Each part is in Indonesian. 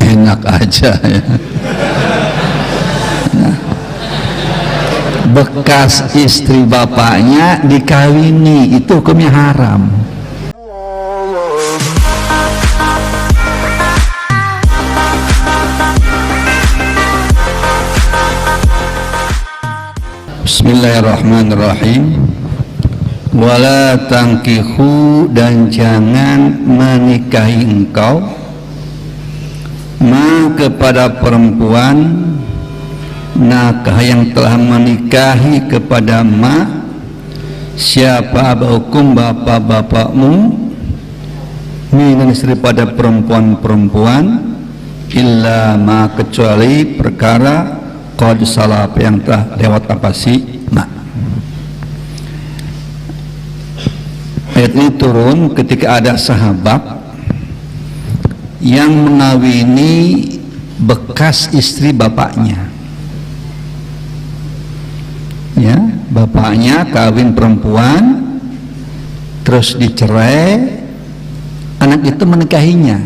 Enak aja ya. Nah, bekas istri bapaknya dikawini, itu hukumnya haram. Bismillahirrahmanirrahim. Wala tangkihu, dan jangan menikahi engkau ma kepada perempuan nakah yang telah menikahi kepada ma siapa hukum bapak-bapakmu minan istri pada perempuan-perempuan illa ma kecuali perkara qad salaf yang telah lewat apa sih ma. Ayat ini turun ketika ada sahabat yang mengawini bekas istri bapaknya. Ya, bapaknya kawin perempuan terus dicerai, anak itu menikahinya.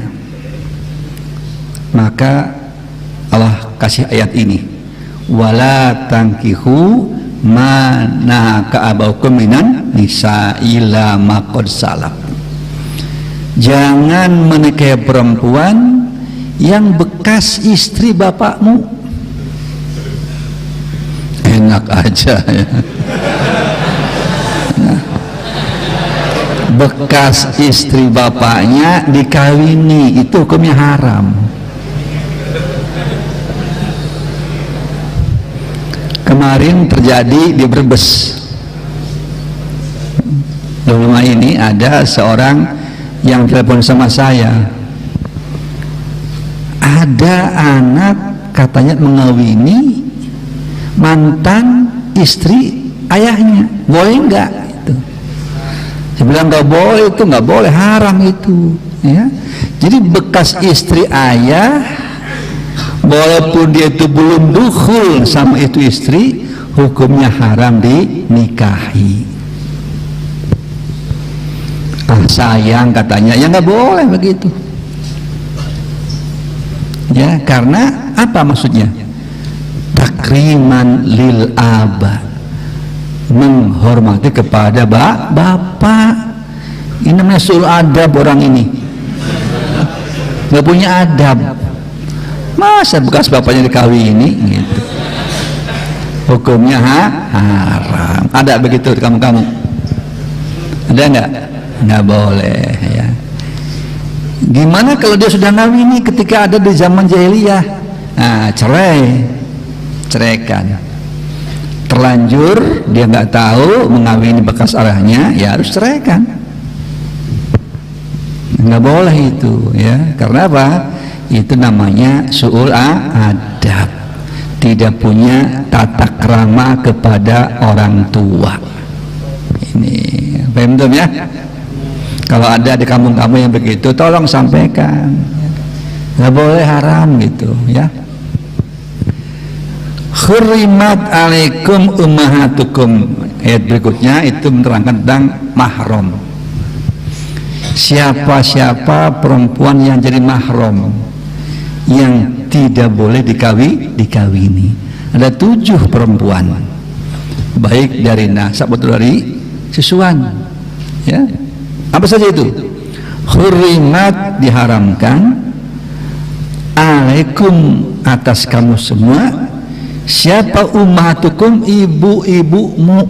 Maka Allah kasih ayat ini, wala tangkihu mana ka'abaukum minan nisa ila maqad salaf. Jangan menikahi perempuan yang bekas istri bapakmu. Enak aja ya. Nah, bekas istri bapaknya dikawini, itu hukumnya haram. Kemarin terjadi di Brebes. Rumah ini ada seorang yang telepon sama saya, ada anak katanya mengawini mantan istri ayahnya, boleh enggak itu? Saya bilang enggak boleh, itu enggak boleh, haram itu ya. Jadi bekas istri ayah, walaupun dia itu belum dukhul sama itu istri, hukumnya haram dinikahi. Sayang katanya, ya nggak boleh begitu ya, karena apa maksudnya? Takriman lil aba, menghormati kepada bapak. Ini namanya sul adab. Orang ini nggak punya adab, masa bekas bapaknya dikawini gitu, hukumnya haram. Ada begitu kamu ada nggak? Nggak boleh ya. Gimana kalau dia sudah ngawini ketika ada di zaman jahiliyah? Nah, ceraikan. Terlanjur dia nggak tahu mengawini bekas arahnya, ya harus ceraikan. Nggak boleh itu ya. Karena apa? Itu namanya su'ul adab, tidak punya tata krama kepada orang tua. Ini paham belum ya? Kalau ada di kampung-kampung yang begitu, tolong sampaikan. Nggak boleh, haram gitu ya. Hurrimat alaikum ummahatukum. Ayat berikutnya itu menerangkan tentang mahram. Siapa-siapa perempuan yang jadi mahram, yang tidak boleh dikawini. Ada 7 perempuan, baik dari nasab atau dari susuan ya. Apa saja itu? Hurrimat, diharamkan, alaikum, atas kamu semua, siapa ummahatukum, ibu-ibumu.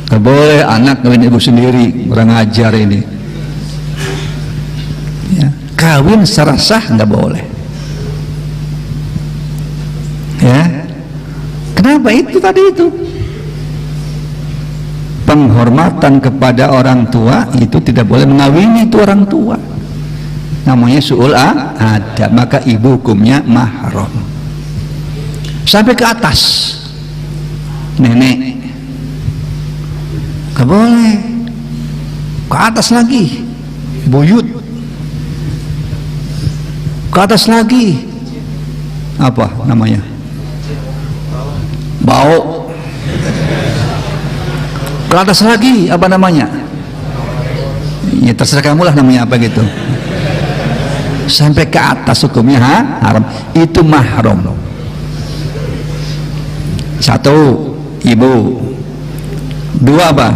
Gak boleh anak kawin ibu sendiri, kurang ajar ini ya. Kawin secara sah nggak boleh ya. Kenapa? Itu tadi itu penghormatan kepada orang tua, itu tidak boleh mengawini itu orang tua, namanya su'ul adab. Maka ibu hukumnya mahram. Sampai ke atas, nenek gak boleh. Ke atas lagi, buyut. Ke atas lagi, apa namanya, bau. Ke atas lagi, apa namanya, ya terserah kamu lah namanya apa gitu sampai ke atas hukumnya haram, itu mahram. Satu, ibu. Dua apa?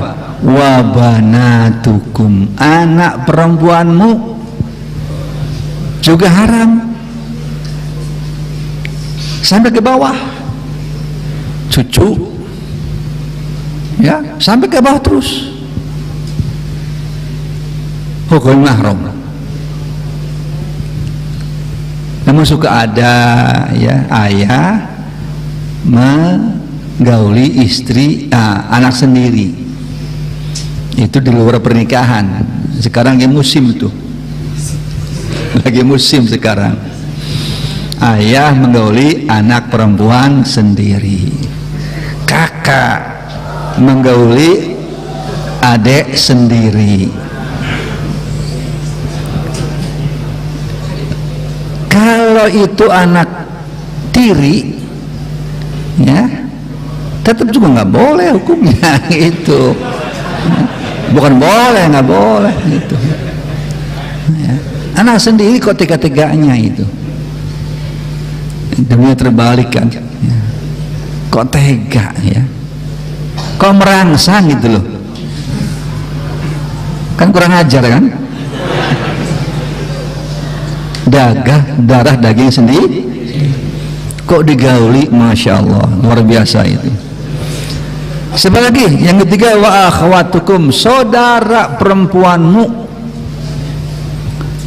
Wa banatukum, anak perempuanmu juga haram. Sampai ke bawah, cucu, ya, sampai ke bawah terus. Hukum mahram. Namun suka ada ya ayah menggauli istri anak sendiri, itu di luar pernikahan. Sekarang lagi musim itu, lagi musim sekarang, ayah menggauli anak perempuan sendiri, kakak menggauli adik sendiri. Kalau itu anak tiri, ya, tetap juga nggak boleh hukumnya itu. Bukan boleh, nggak boleh gitu. Ya. Anak sendiri kok tega-teganya itu. Dunia terbalik kan. Ya. Kok tega ya? Kok merangsang gitu loh. Kan kurang ajar kan? Darah daging sendiri kok digauli, masya Allah, luar biasa itu. Sebagai lagi yang ketiga, wa akhwatukum, saudara perempuanmu,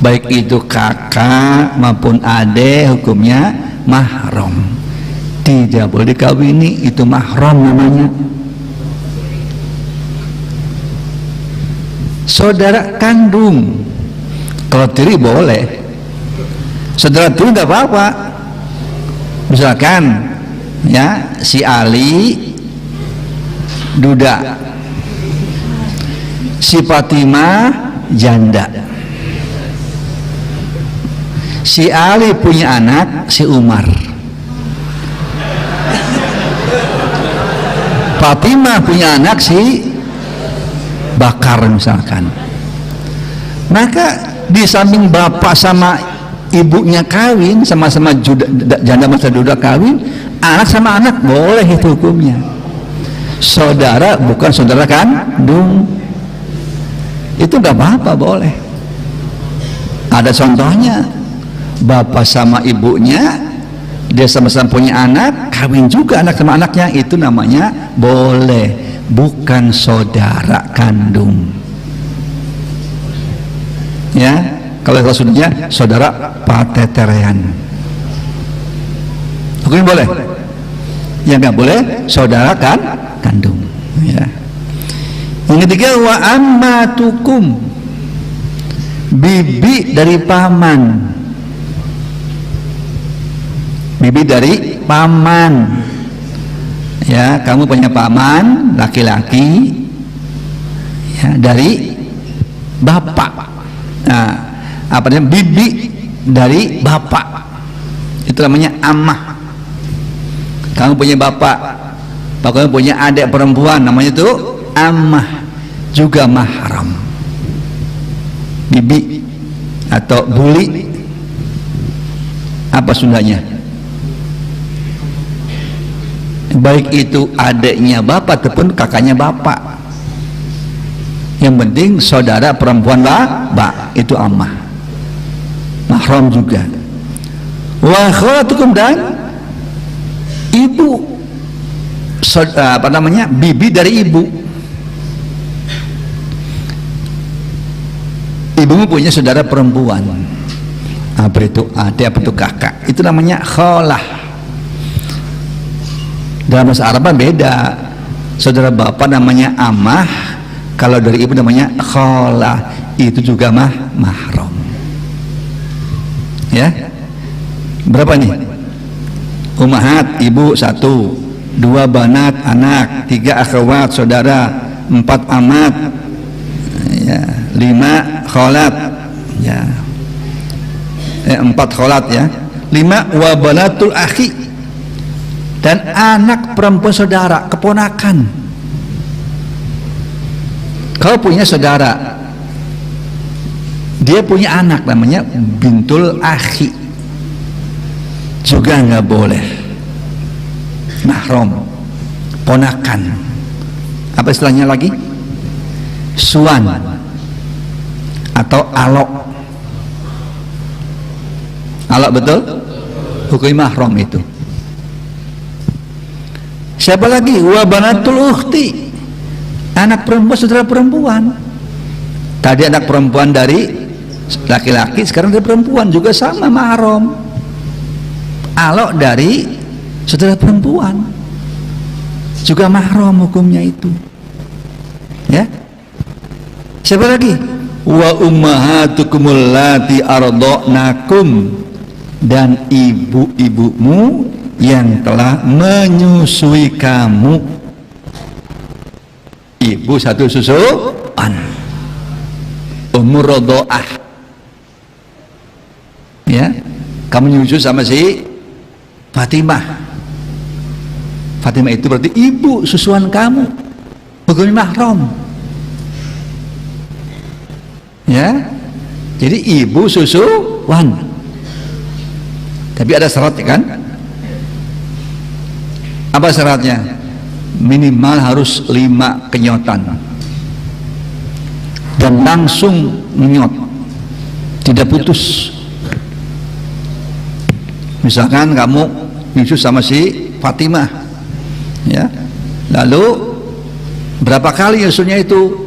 baik itu kakak maupun adik, hukumnya mahram, tidak boleh dikawini, itu mahram namanya. Saudara kandung, kalau tiri boleh, saudara tiri nggak apa-apa. Misalkan ya, si Ali duda, si Fatimah janda, si Ali punya anak si Umar, Fatimah punya anak si Bakar misalkan. Maka di samping bapak sama ibunya kawin, sama-sama janda masa duda kawin, anak sama anak boleh itu hukumnya. Saudara bukan saudara kandung, itu nggak apa-apa, boleh. Ada contohnya, bapak sama ibunya, dia sama-sama punya anak, kawin juga anak sama anaknya, itu namanya boleh, bukan saudara kandung. Ya, kalau maksudnya saudara pateterean, hukumnya boleh. Yang nggak boleh saudara kandung. Ya. Yang ketiga, wa ammatukum, bibi dari paman, bibi dari paman. Ya, kamu punya paman laki-laki, ya, dari bapak. Nah, apa namanya, bibi dari bapak, itu namanya ammah. Kamu punya bapak, kamu punya adik perempuan, namanya itu ammah, juga mahram. Bibi atau buli, apa Sundanya? Baik itu adiknya bapak ataupun kakaknya bapak, yang penting saudara perempuan lah, itu ammah, mahram juga. Wa akhwatukum, dan ibu, apa namanya, bibi dari ibu. Ibumu punya saudara perempuan, apa itu adik, apa itu kakak, itu namanya khalah. Dalam bahasa Arab beda, saudara bapak namanya ammah, kalau dari ibu namanya khalah, itu juga mahram. Ya, berapa nih? Ummahat, ibu 1, 2 banat, anak, 3 akhwat, saudara, 4 amat, ya, 5 kholat, ya, 4 kholat, ya, 5 wa banatul akhi, dan anak perempuan saudara, keponakan. Kau punya saudara dia punya anak namanya bintul akhi, juga nggak boleh. Mahram, ponakan, apa istilahnya lagi, suan atau alok. Alok betul, hukum mahram itu. Siapa lagi? Wa banatul ukhti, anak perempuan, saudara perempuan. Tadi anak perempuan dari laki-laki, sekarang dari perempuan juga sama mahram. Alok dari saudara perempuan juga mahram hukumnya itu. Ya. Siapa lagi? Wa ummahatukumul lati arda'nakum, dan ibu-ibumu yang telah menyusui kamu. Ibu satu susuan, umur rodoah, ya, kamu nyusu sama si Fatimah. Fatimah itu berarti ibu susuan kamu, hukumnya mahram, ya. Jadi ibu susuan, tapi ada syaratnya kan? Apa syaratnya? Minimal harus 5 kenyotan dan langsung menyot, tidak putus. Misalkan kamu nyusu sama si Fatimah, ya, lalu berapa kali nyusunya itu?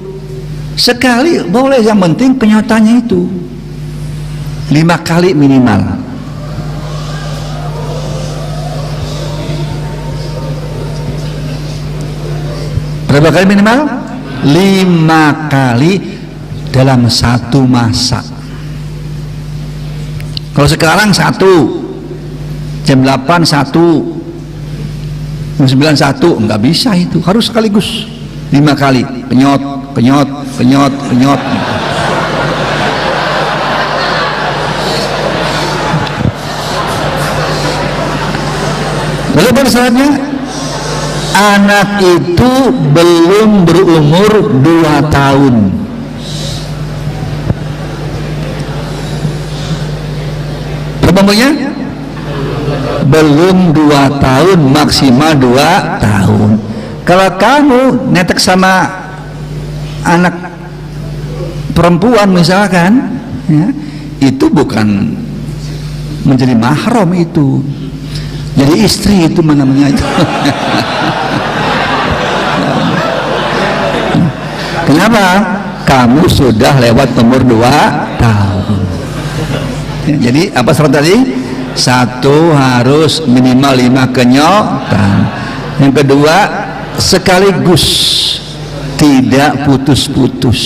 Sekali boleh, yang penting penyotannya itu 5 kali minimal. Berapa kali minimal? 5 kali dalam satu masa. Kalau sekarang 1, jam 8 1, jam 9 1, nggak bisa itu, harus sekaligus 5 kali penyot, penyot, penyot, penyot. Lalu pada saatnya anak itu belum berumur 2 tahun. Berapa umurnya? Belum 2 tahun, maksimal 2 tahun. Kalau kamu netek sama anak perempuan misalkan, ya, itu bukan menjadi mahram, itu jadi istri, itu namanya itu. Kenapa? Kamu sudah lewat umur 2 tahun. Ya, jadi apa syarat tadi? 1, harus minimal 5 kenyotan. Yang kedua, sekaligus, tidak putus-putus.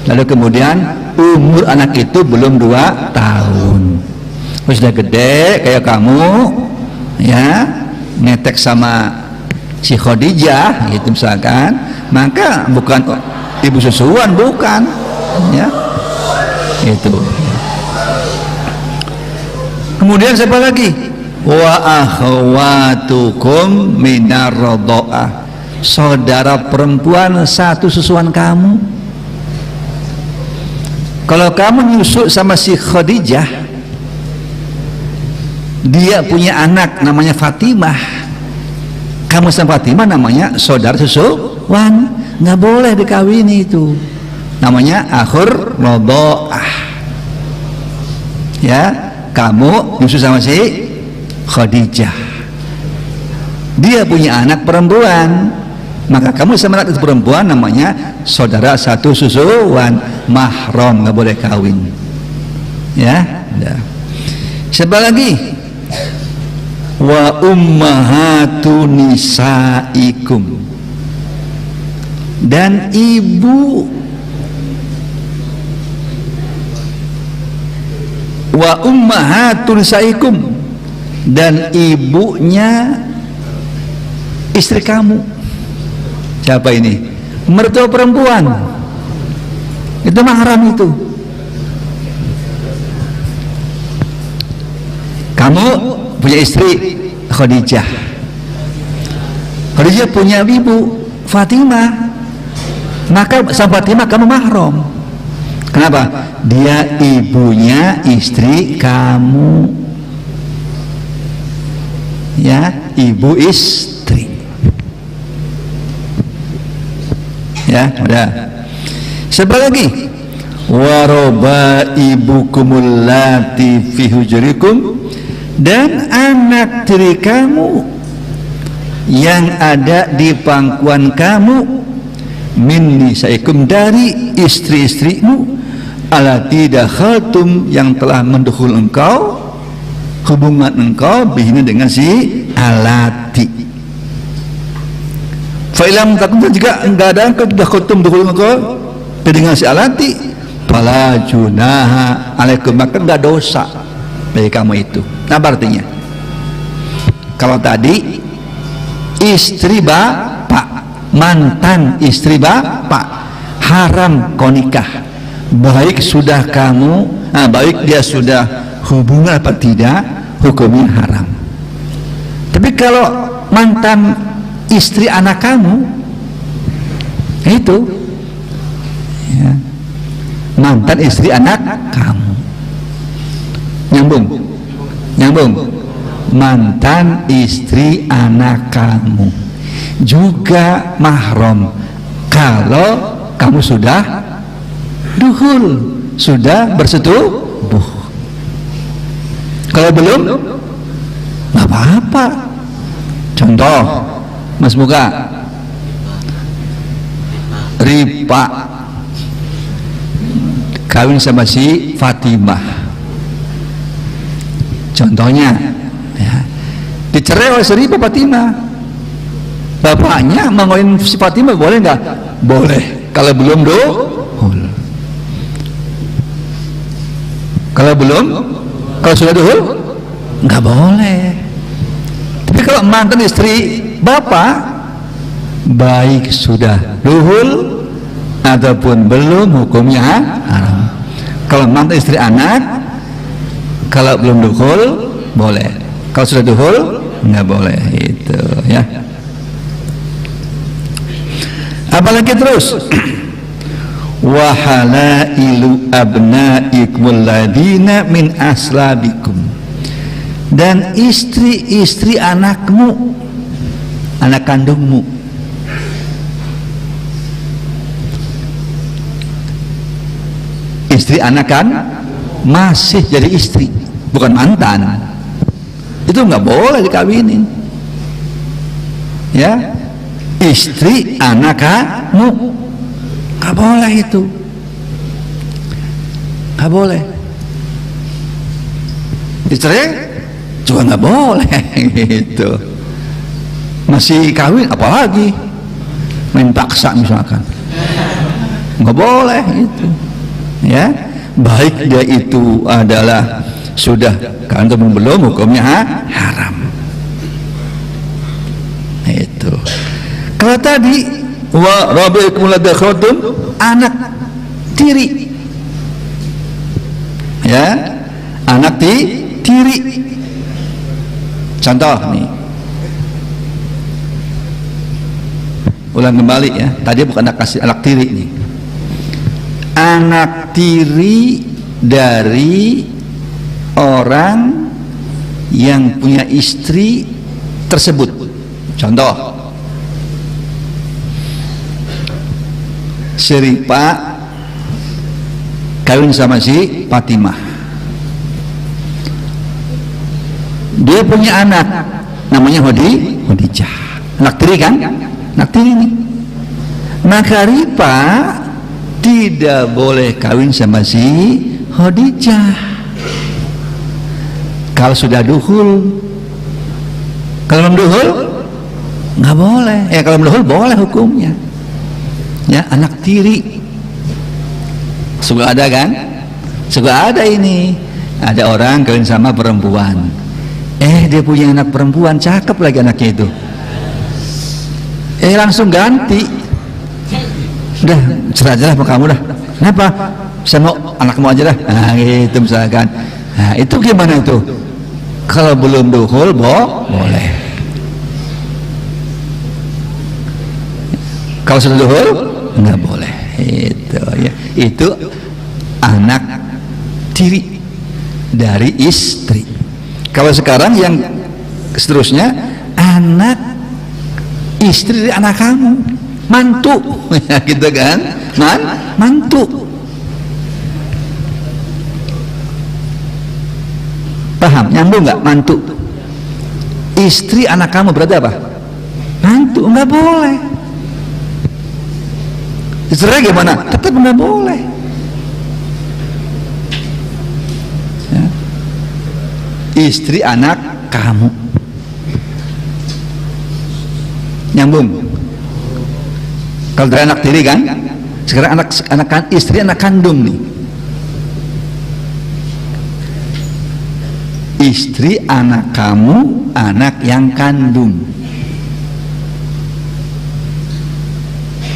Lalu kemudian umur anak itu belum 2 tahun. Sudah gede kayak kamu, ya, netek sama si Khadijah gitu misalkan, maka bukan ibu susuan, bukan, ya, itu. Kemudian siapa lagi? Wa akhwatukum minar radha'ah, saudara perempuan satu susuan kamu. Kalau kamu nyusu sama si Khadijah, dia punya anak namanya Fatimah, kamu sama Fatimah namanya saudara susuan, nggak boleh dikawini, itu namanya akhur radha'ah. Ya, kamu nyusu sama si Khadijah, dia punya anak perempuan, maka kamu sama anak perempuan namanya saudara satu susuan, mahram, nggak boleh kawin. Ya, udah. Siapa lagi? Wa ummahatu nisaikum, dan ibu, wa ummahatu nisaikum, dan ibunya istri kamu. Siapa ini? Mertua perempuan, itu mahram itu. Kamu punya istri Khadijah, Khadijah punya ibu Fatimah, maka sama Fatimah kamu mahram. Kenapa? Dia ibunya istri kamu. Ya, ibu istri. Ya, udah. Sebab lagi, waroba ibukumul lati fi hujurikum, dan anak tiri kamu yang ada di pangkuan kamu, min nisaikum, dari istri-istrimu, alati dakhaltum, yang telah mendukhul engkau, hubungan engkau bihina dengan si alati. Fa'ilam takut, jika enggak ada engkau dakhaltum dukhul engkau dengan si alati, fala junaha alaikum, maka enggak dosa bagi kamu itu. Nah, artinya kalau tadi istri bapak, mantan istri bapak, haram kau nikah, baik sudah kamu, baik dia sudah hubungan apa tidak, hukumnya haram. Tapi kalau mantan istri anak kamu, itu ya, mantan istri anak kamu, nyambung, mantan istri anak kamu juga mahram kalau kamu sudah duhul, sudah bersetubuh. Kalau belum, nggak apa-apa. Contoh, Mas Muka, Ripa kawin sama si Fatimah, contohnya, ya, dicerai oleh si Ripa Fatimah. Bapaknya mau ngawin si Fatimah, boleh nggak? Boleh. Kalau belum duhul. Kalau sudah duhul, nggak boleh. Tapi kalau mantan istri bapak, baik sudah duhul ataupun belum, hukumnya haram. Kalau mantan istri anak, kalau belum duhul boleh. Kalau sudah duhul nggak boleh. Itu ya. Apalagi terus, wa halailu abnaikumul ladina min aslabikum, dan istri-istri anakmu, anak kandungmu. Istri anak kan masih jadi istri, bukan mantan. Itu nggak boleh dikawinin. Ya, istri anak kamu nggak boleh, itu nggak boleh. Dicerai juga nggak boleh. Gitu. Masih kawin apalagi main paksa misalkan, nggak boleh itu. Ya, baik dia itu adalah sudah kan belum, hukumnya haram. Itu. Kalau tadi wa rabbikum ladakhatum, anak tiri, ya, anak tiri. Contoh nih, ulang kembali ya, tadi bukan anak tiri nih, anak tiri dari orang yang punya istri tersebut. Contoh, si Ripa kawin sama si Fatimah, dia punya anak namanya Khadijah, anak tiri kan, anak tiri nih. Maka Ripa tidak boleh kawin sama si Khadijah kalau sudah duhul. Kalau belum duhul nggak boleh. Kalau belum duhul boleh hukumnya. Ya, anak tiri. Suka ada kan? Suka ada ini. Ada orang kawin sama perempuan. Dia punya anak perempuan, cakep lagi anaknya itu. Langsung ganti. Udah, cerah aja lah sama kamu dah. Kenapa? Saya mau anakmu aja dah. Nah, gitu misalkan. Nah, itu gimana itu? Kalau belum duhul boleh. Kalau sudah duhul nggak boleh. Itu ya. Itu anak tiri dari istri. Kalau sekarang yang seterusnya anak istri dari anak kamu, mantu, gitu kan? Mantu. Paham? Nyambung nggak? Mantu. Istri anak kamu berarti apa? Mantu. Nggak boleh. Cerai gimana? Tetap nggak boleh. Ya. Istri anak kamu. Nyambung. Kalau dari anak tiri kan, sekarang anak istri anak kandung nih. Istri anak kamu, anak yang kandung.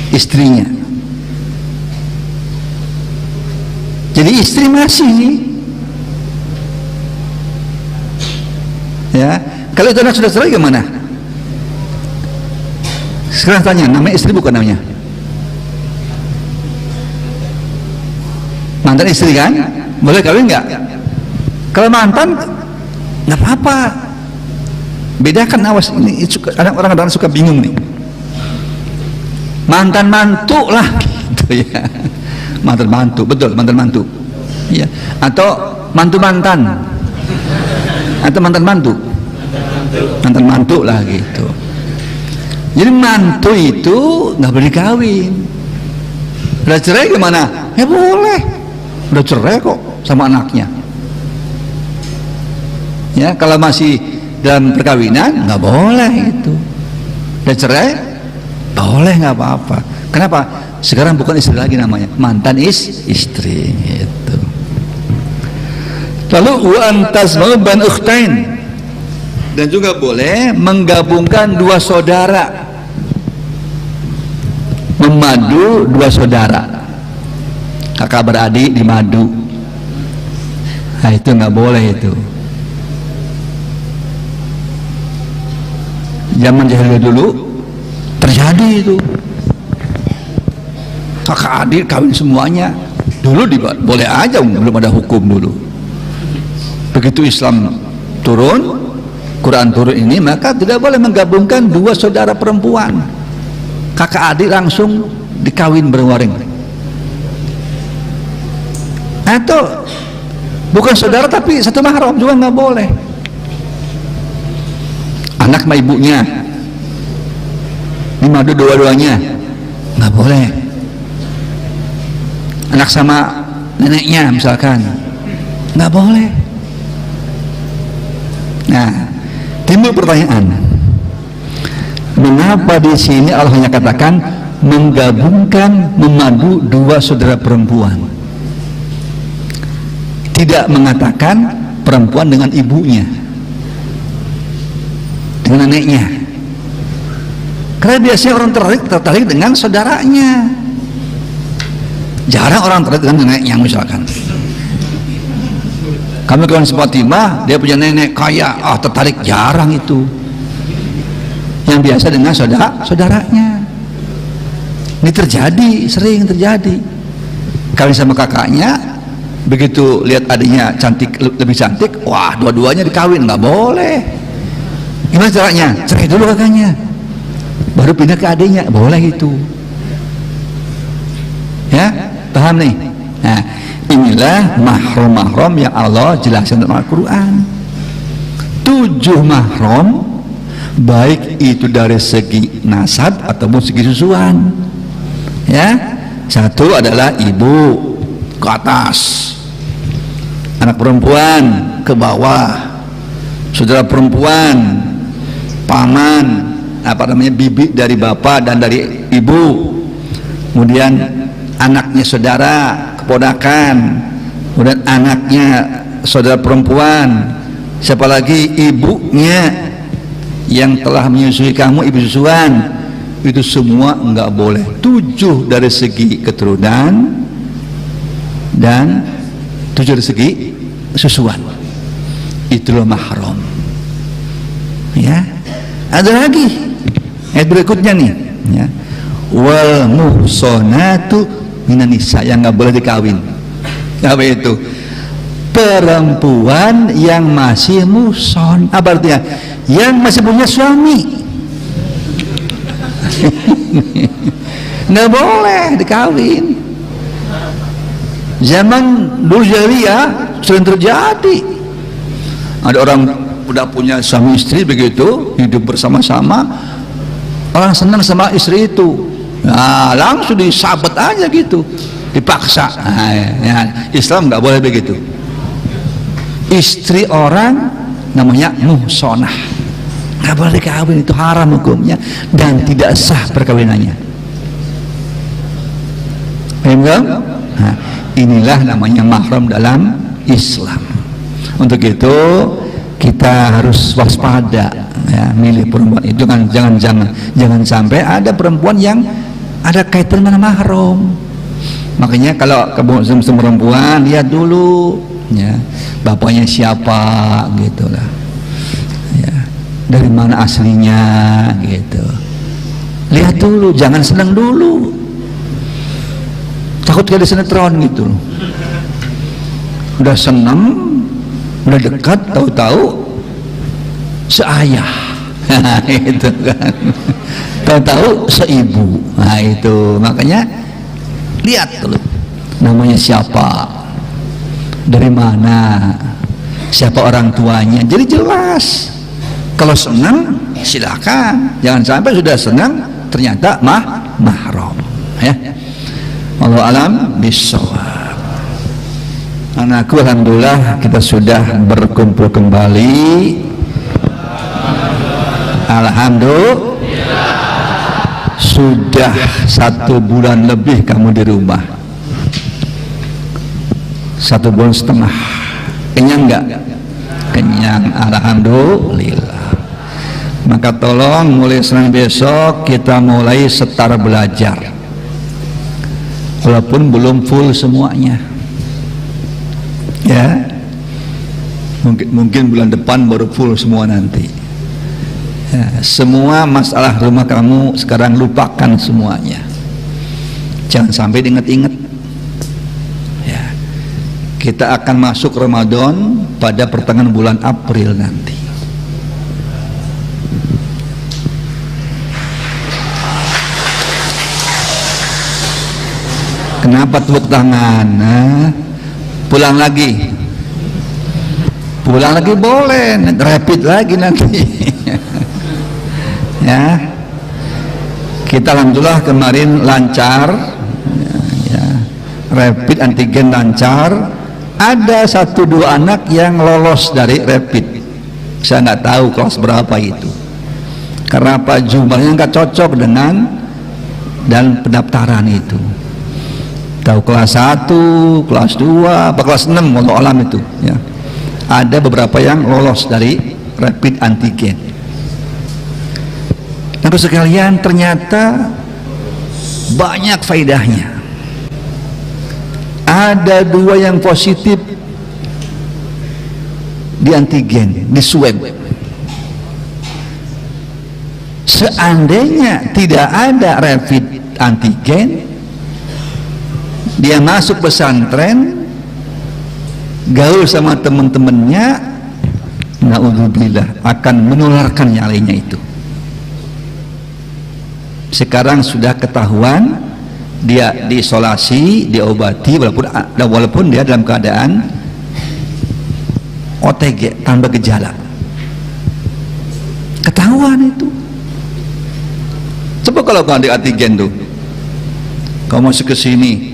Istrinya. Jadi istri masih nih. Ya, kalau itu anak sudah cerai gimana? Sekarang tanya, namanya istri bukan namanya? Mantan istri kan? Boleh kawin nggak? Kalau mantan nggak apa-apa. Bedakan, awas ini orang-orang suka bingung nih. Mantan mantu lah, gitu ya. Mantan mantu, betul, mantan mantu. Ya. Atau mantu mantan. Atau mantan mantu. Mantan mantu lah gitu. Jadi mantu itu nggak boleh kawin. Udah cerai gimana? Ya boleh. Udah cerai kok sama anaknya. Ya, kalau masih dalam perkawinan nggak boleh itu. Udah cerai, boleh, nggak apa-apa. Kenapa? Sekarang bukan istri lagi namanya, mantan istri gitu. Lalu wa antasma'u ban ukhtain, dan juga boleh menggabungkan dua saudara, memadu dua saudara, kakak beradik dimadu. Nah itu nggak boleh itu. Zaman jahiliyah dulu terjadi itu, kakak adik kawin semuanya. Dulu boleh aja, belum ada hukum dulu. Begitu Islam turun, Quran turun ini, maka tidak boleh menggabungkan dua saudara perempuan, kakak adik langsung dikawin berwaring. Atau bukan saudara tapi satu mahram juga nggak boleh. Anak sama ibunya dimadu dua-duanya nggak boleh. Anak sama neneknya misalkan nggak boleh. Nah, timbul pertanyaan, mengapa di sini Allah hanya katakan menggabungkan, memadu dua saudara perempuan, tidak mengatakan perempuan dengan ibunya, dengan neneknya? Karena biasanya orang tertarik dengan saudaranya, jarang orang tertarik dengan neneknya. Misalkan kami kawan Fatimah, dia punya nenek kaya, tertarik, jarang itu. Yang biasa dengan saudaranya. Ini terjadi, sering terjadi. Kawin sama kakaknya, begitu lihat adiknya cantik, lebih cantik, wah dua-duanya dikawin, nggak boleh. Gimana caranya? Cerai dulu kakaknya, baru pindah ke adiknya, boleh itu. Ya, paham nih? Nah, inilah mahram-mahram yang Allah jelaskan dalam Al-Quran. 7 mahram, baik itu dari segi nasab ataupun segi susuan. Ya, satu adalah ibu ke atas, anak perempuan ke bawah, saudara perempuan, paman, bibi dari bapak dan dari ibu, kemudian anaknya saudara, keponakan, kemudian anaknya saudara perempuan, siapa lagi, ibunya yang telah menyusui kamu, ibu susuan. Itu semua enggak boleh. 7 dari segi keturunan dan 7 dari segi susuan. Itulah mahram. Ya, ada lagi ayat berikutnya nih, ya, wal muhsanatu minan nisa, yang nggak boleh dikawin. Apa itu? Perempuan yang masih muson. Apa artinya? Yang masih punya suami. Nggak boleh dikawin. Zaman dulu jahiliyah sering terjadi. Ada orang udah punya suami istri begitu, hidup bersama-sama, orang senang sama istri itu, nah langsung disabet aja gitu, dipaksa. Nah, ya, Islam nggak boleh begitu. Istri orang namanya muhsonah, nggak boleh dikawin, itu haram hukumnya dan tidak sah perkawinannya. Paham? Nah, inilah namanya mahram dalam Islam. Untuk itu kita harus waspada ya, milih perempuan itu kan, jangan sampai ada perempuan yang ada kaitan dengan mahram. Makanya kalau kamu perempuan, lihat dulu ya, bapaknya siapa gitulah ya, dari mana aslinya gitu, lihat dulu, jangan senang dulu, takut kayak di sinetron gitu, udah senang, udah dekat, tahu-tahu seayah. Nah, itu kan, tahu-tahu seibu. Nah itu, makanya lihat dulu namanya siapa, dari mana, siapa orang tuanya, jadi jelas. Kalau senang silakan, jangan sampai sudah senang ternyata mahram ya. Wallahu alam bissawab. Anakku, alhamdulillah kita sudah berkumpul kembali. Alhamdulillah. Sudah 1 bulan lebih kamu di rumah, 1,5 bulan. Kenyang enggak? Kenyang, alhamdulillah. Maka tolong mulai Senin besok kita mulai setara belajar, walaupun belum full semuanya ya, mungkin bulan depan baru full semua nanti ya. Semua masalah rumah kamu sekarang lupakan semuanya, jangan sampai diingat-ingat ya. Kita akan masuk Ramadan pada pertengahan bulan April nanti. Kenapa tepuk tangan? Nah, pulang lagi boleh, rapid lagi nanti. Ya, kita alhamdulillah kemarin lancar ya, rapid antigen lancar. Ada 1-2 anak yang lolos dari rapid, saya nggak tahu kelas berapa itu, karena apa, jumlahnya nggak cocok dengan dan pendaftaran itu. Tahu kelas 1, kelas 2, apa kelas 6 wallahu alam itu ya. Ada beberapa yang lolos dari rapid antigen. Nah, sekalian, ternyata banyak faedahnya. Ada 2 yang positif di antigen, di swab. Seandainya tidak ada rapid antigen, dia masuk pesantren, gaul sama teman-temannya, naudzubillah, akan menularkan yang lainnya itu. Sekarang sudah ketahuan, dia diisolasi, diobati, walaupun dia dalam keadaan OTG tanpa gejala, ketahuan itu. Coba kalau kau di antigen tuh, kau masuk ke sini,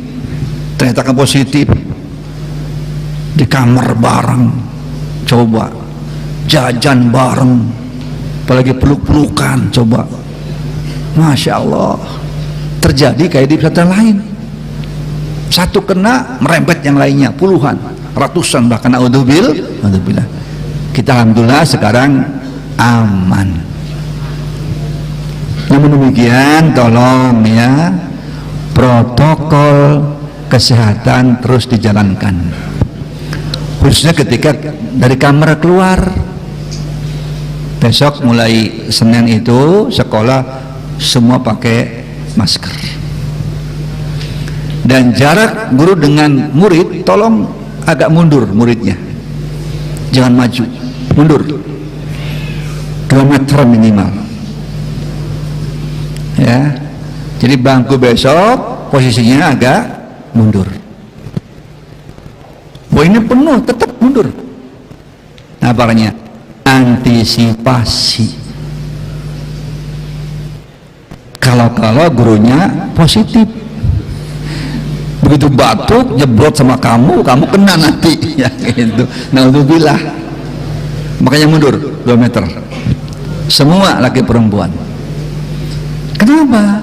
ternyata kan positif, di kamar bareng, coba jajan bareng, apalagi peluk-pelukan, coba, masya Allah, terjadi kayak di pesantren lain. Satu kena, merembet yang lainnya, puluhan, ratusan, bahkan naudzubillah. Kita alhamdulillah sekarang aman. Namun demikian, tolong ya, protokol kesehatan terus dijalankan, khususnya ketika dari kamar keluar. Besok mulai Senin itu sekolah semua pakai masker. Dan jarak guru dengan murid tolong agak mundur muridnya, jangan maju, mundur 2 meter minimal ya. Jadi bangku besok posisinya agak mundur. Oh ini penuh, tetap mundur. Nah parahnya antisipasi. Kalau gurunya positif, begitu batuk nyebrot sama kamu kena nanti ya gitu. Naudzubillah. Makanya mundur 2 meter. Semua laki perempuan. Kenapa?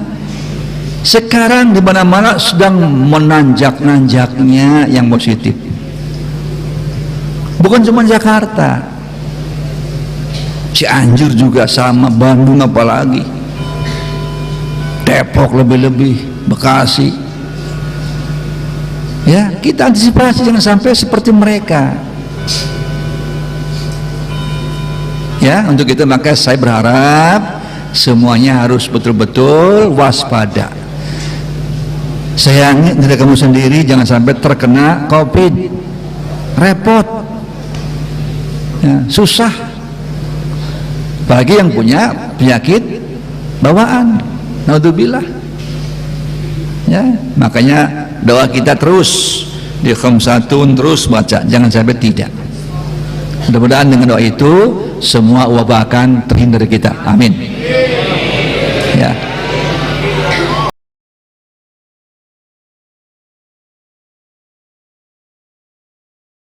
Sekarang di mana-mana sedang menanjak-nanjaknya yang positif. Bukan cuma Jakarta, Cianjur juga sama, Bandung apalagi, Depok lebih-lebih, Bekasi. Ya, kita antisipasi jangan sampai seperti mereka. Ya, untuk itu maka saya berharap semuanya harus betul-betul waspada. Sayangi diri kamu sendiri, jangan sampai terkena COVID. Repot ya, susah, bagi yang punya penyakit bawaan, naudzubillah ya. Makanya doa kita terus di khamsatun terus baca, jangan sampai tidak. Mudah-mudahan dengan doa itu semua wabah akan terhindar dari kita, amin.